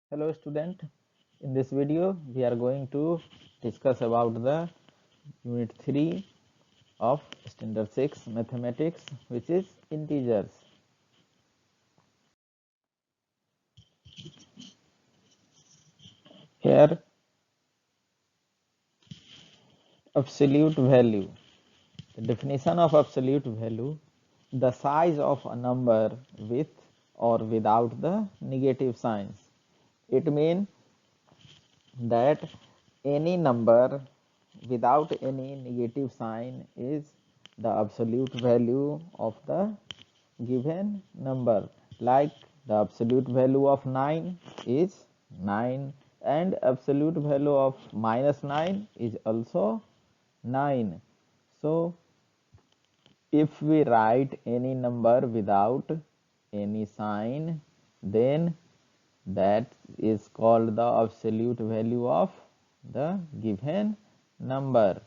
Hello student, in this video we are going to discuss about the unit 3 of standard 6 mathematics, which is integers. Here absolute value. The definition of absolute value: the size of a number with or without the negative signs. It means that any number without any negative sign is the absolute value of the given number. Like the absolute value of 9 is 9 and absolute value of minus 9 is also 9. So if we write any number without any sign, then that is called the absolute value of the given number.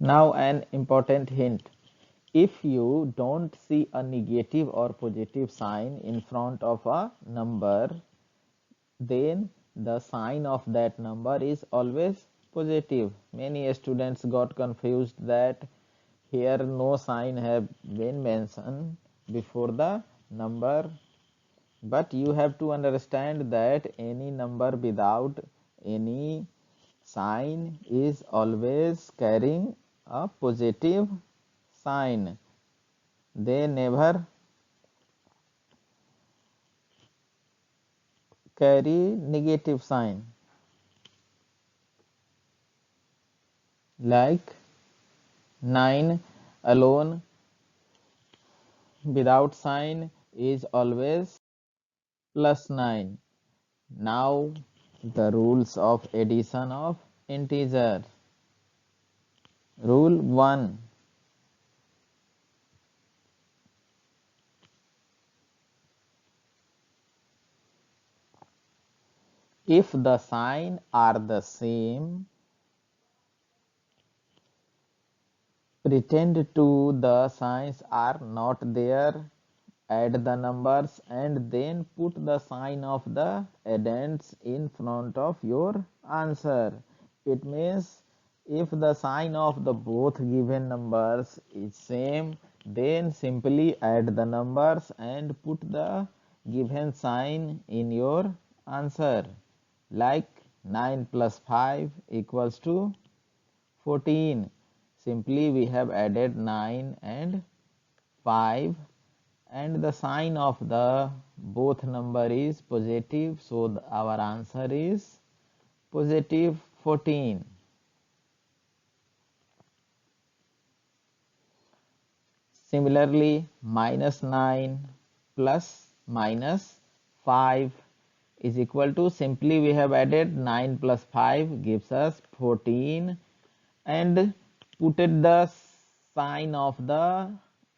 Now an important hint: if you don't see a negative or positive sign in front of a number, then the sign of that number is always positive. Many students got confused that here no sign have been mentioned before the number, but you have to understand that any number without any sign is always carrying a positive sign. They never carry negative sign. Like 9 alone without sign is always plus 9. Now the rules of addition of integer. Rule 1: if the sign are the same, pretend to the signs are not there, add the numbers and then put the sign of the addends in front of your answer. It means if the sign of the both given numbers is same, then simply add the numbers and put the given sign in your answer. Like 9 plus 5 equals to 14. Simply we have added 9 and 5 and the sign of the both number is positive, so our answer is positive 14. Similarly, minus 9 plus minus 5 is equal to, simply we have added 9 plus 5 gives us 14 and putted the sign of the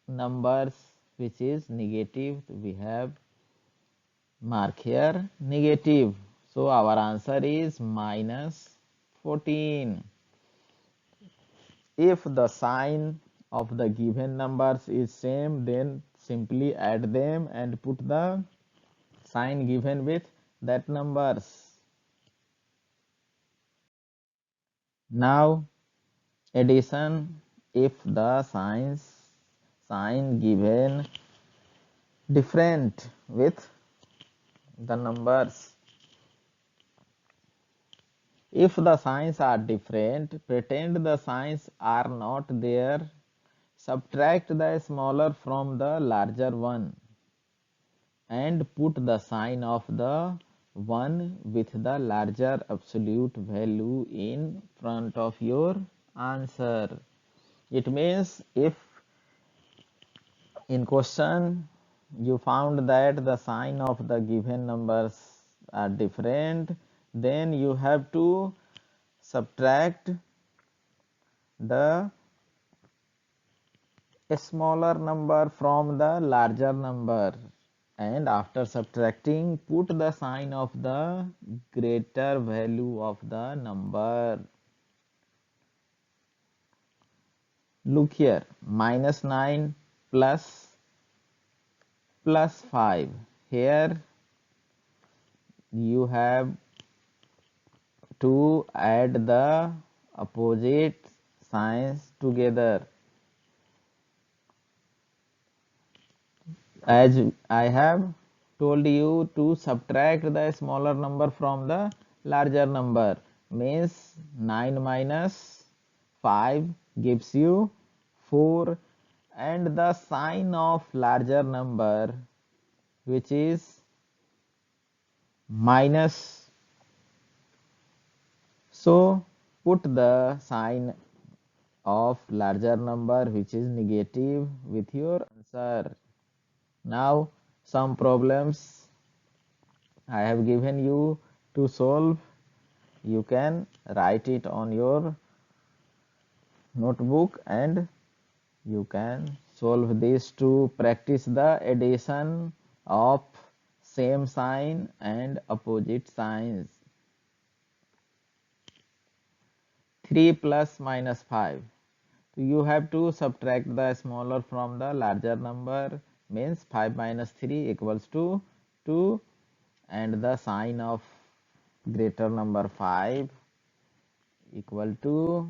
numbers which is negative. We have mark here negative, so our answer is minus 14. If the sign of the given numbers is same, then simply add them and put the sign given with that numbers. Now addition: if the sign given different with the numbers. If the signs are different, pretend the signs are not there. Subtract the smaller from the larger one and put the sign of the one with the larger absolute value in front of your answer. It means if in question you found that the sign of the given numbers are different, then you have to subtract the smaller number from the larger number. and after subtracting put the sign of the greater value of the number. Look here, -9 plus 5. Here you have to add the opposite signs together. As I have told you to subtract the smaller number from the larger number, means 9 minus 5 gives you 4, and the sign of larger number, which is minus. So put the sign of larger number, which is negative, with your answer. Now some problems I have given you to solve. You can write it on your notebook and you can solve this to practice the addition of same sign and opposite signs. 3 plus minus 5. So you have to subtract the smaller from the larger number, means 5 minus 3 equals to 2, and the sign of greater number 5 equal to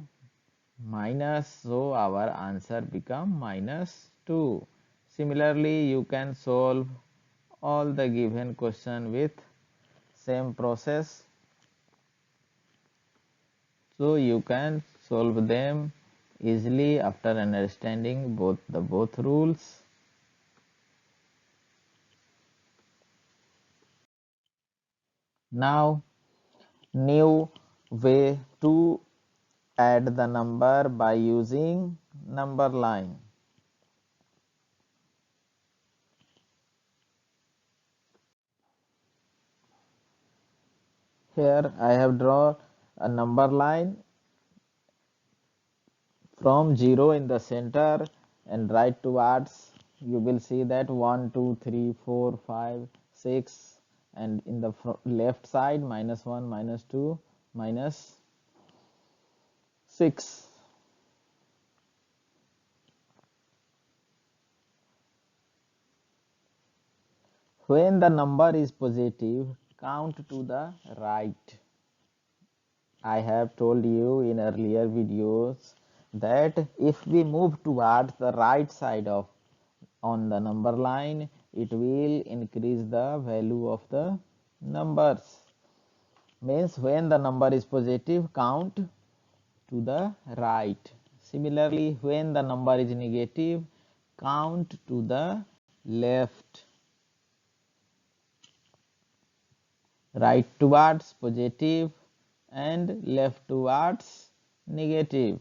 minus, so our answer become -2. Similarly, you can solve all the given question with same process, so you can solve them easily after understanding both rules. Now new way to add the number by using number line. Here I have drawn a number line from 0 in the center and right towards. You will see that 1 2 3 4 5 6, and in the left side -1 -2 -6. When the number is positive, count to the right. I have told you in earlier videos that if we move towards the right side of on the number line, it will increase the value of the numbers. Means when the number is positive, count to the right. Similarly, when the number is negative, count to the left. Right towards positive and left towards negative.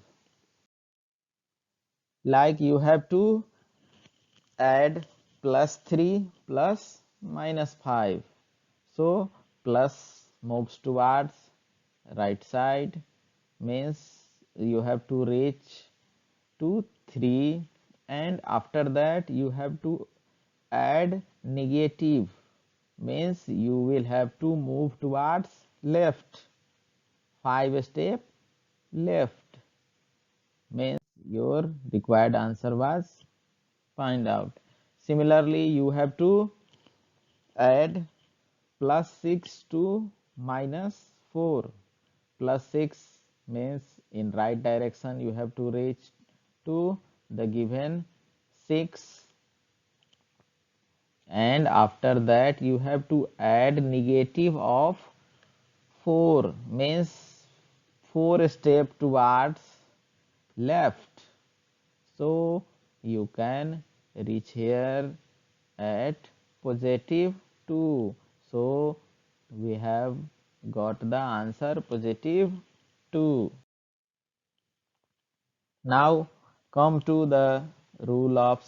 Like you have to add +3 plus -5. So plus moves towards right side, means you have to reach to 3, and after that you have to add negative, means you will have to move towards left, 5 step left, means your required answer was find out. Similarly, you have to add +6 to -4. +6 means in right direction you have to reach to the given 6, and after that you have to add negative of 4, means 4 step towards left. So you can reach here at +2. So we have got the answer +2. Now come to the rule of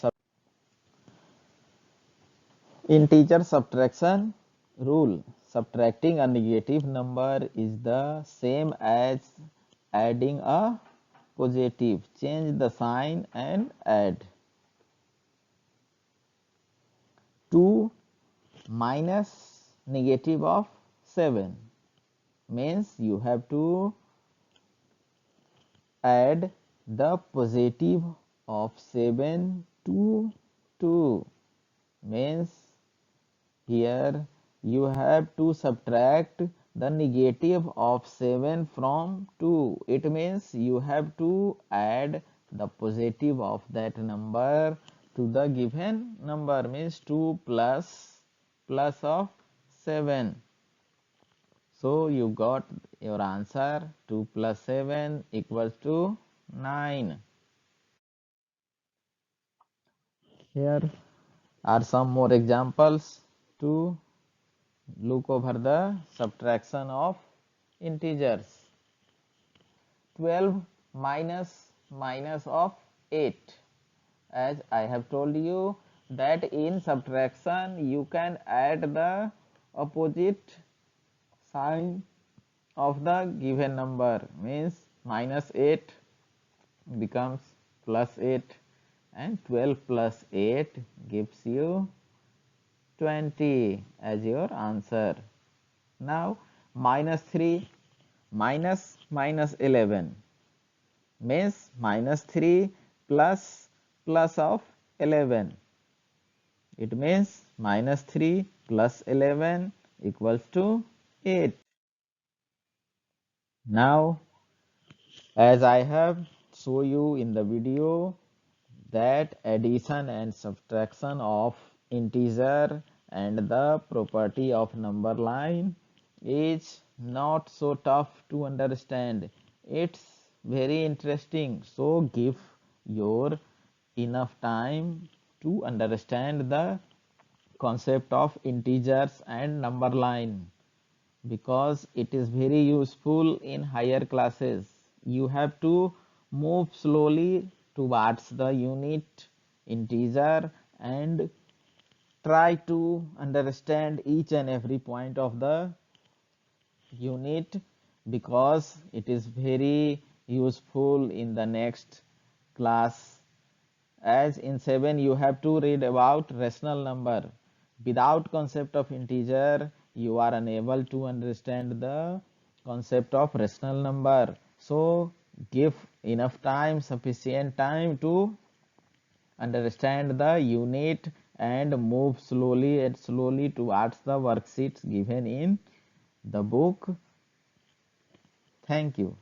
integer subtraction rule. Subtracting a negative number is the same as adding a positive. Change the sign and add. 2 minus negative of 7 means you have to add the positive of 7 to 2 means here you have to subtract the negative of 7 from 2. It means you have to add the positive of that number to the given number means 2 plus of 7. So you got your answer 2 plus 7 equals to 9. Here are some more examples to look over the subtraction of integers. 12 minus of 8. As I have told you that in subtraction you can add the opposite sign of the given number means minus 8 becomes plus 8 and 12 plus 8 gives you 20 as your answer. Now minus 3 minus 11 means minus 3 plus of 11. It means minus 3 plus 11 equals to 8. Now as I have shown you in the video that addition and subtraction of integer and the property of number line is not so tough to understand. It's very interesting. So give your enough time to understand the concept of integers and number line because it is very useful in higher classes. You have to move slowly towards the unit integer and try to understand each and every point of the unit because it is very useful in the next class. As in 7 you have to read about rational number. Without concept of integer you are unable to understand the concept of rational number. So give enough time, sufficient time to understand the unit and move slowly towards the worksheets given in the book. Thank you.